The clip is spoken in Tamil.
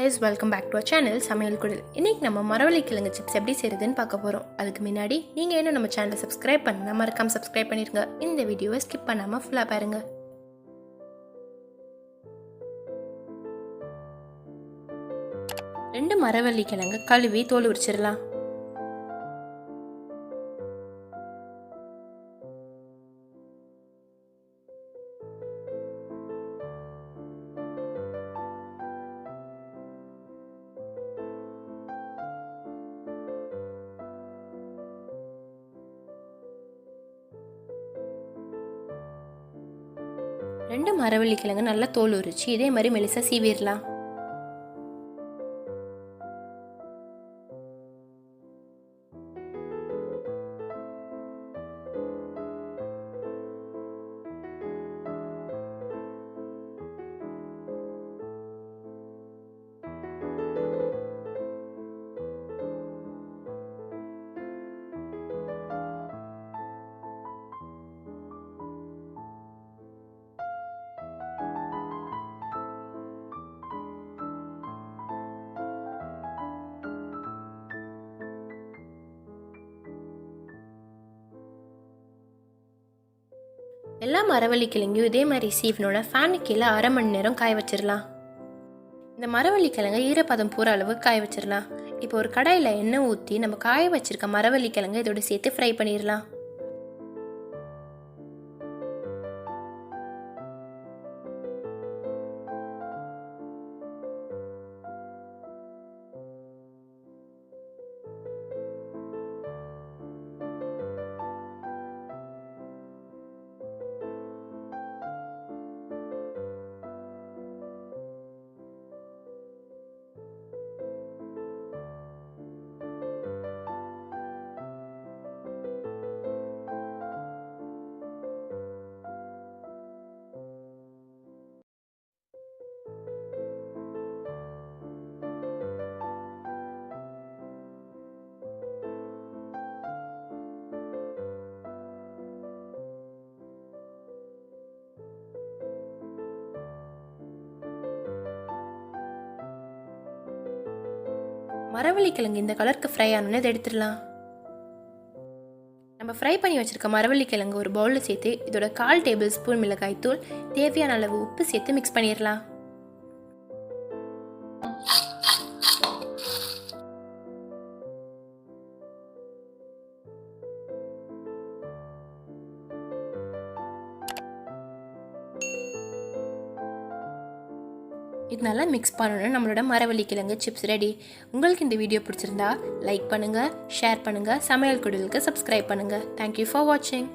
guys, welcome back to our channel samayalkudil. இன்னைக்கு நம்ம மரவள்ளி கிழங்கு சிப்ஸ் எப்படி செய்யறதுன்னு பார்க்க போறோம். அதுக்கு முன்னாடி நீங்க இன்னும் நம்ம சேனலை சப்ஸ்கிரைப் பண்ணா மறக்காம சப்ஸ்கிரைப் பண்ணிருங்க. இந்த வீடியோவை ஸ்கிப் பண்ணாம ஃபுல்லா பாருங்க. ரெண்டு மரவள்ளி கிழங்கு கழுவி தோல் உரிச்சிடலாம். ரெண்டு மரவள்ளி கிழங்கு நல்லா தோல் உரிச்சு இதே மாதிரி மெலிசா சீவிடலாம். எல்லா மரவள்ளி கிழங்கையும் இதே மாதிரி சீவனோட ஃபேனுக்கு கீழே அரை மணி நேரம் காய வச்சிடலாம். இந்த மரவள்ளி கிழங்கை ஈரப்பதம் போகிற அளவு காய வச்சிடலாம். இப்போ ஒரு கடாயில் எண்ணெய் ஊற்றி நம்ம காய வச்சிருக்க மரவள்ளி கிழங்கை இதோட சேர்த்து ஃப்ரை பண்ணிடலாம். மரவள்ளி கிழங்கு இந்த கலருக்கு ஃப்ரை ஆனோன்னு இதை எடுத்துடலாம். நம்ம ஃப்ரை பண்ணி வச்சிருக்க மரவள்ளி கிழங்கு ஒரு பவுலில் சேர்த்து இதோட 1/4 டேபிள் ஸ்பூன் மிளகாய் தூள், தேவையான அளவு உப்பு சேர்த்து மிக்ஸ் பண்ணிடலாம். இது நல்லா மிக்ஸ் பண்ணணும். நம்மளோட மரவள்ளி கிழங்கு சிப்ஸ் ரெடி. உங்களுக்கு இந்த வீடியோ பிடிச்சிருந்தா லைக் பண்ணுங்கள், ஷேர் பண்ணுங்கள், சமையல் குடிலுக்கு சப்ஸ்கிரைப் பண்ணுங்கள். தேங்க்யூ ஃபார் வாட்சிங்.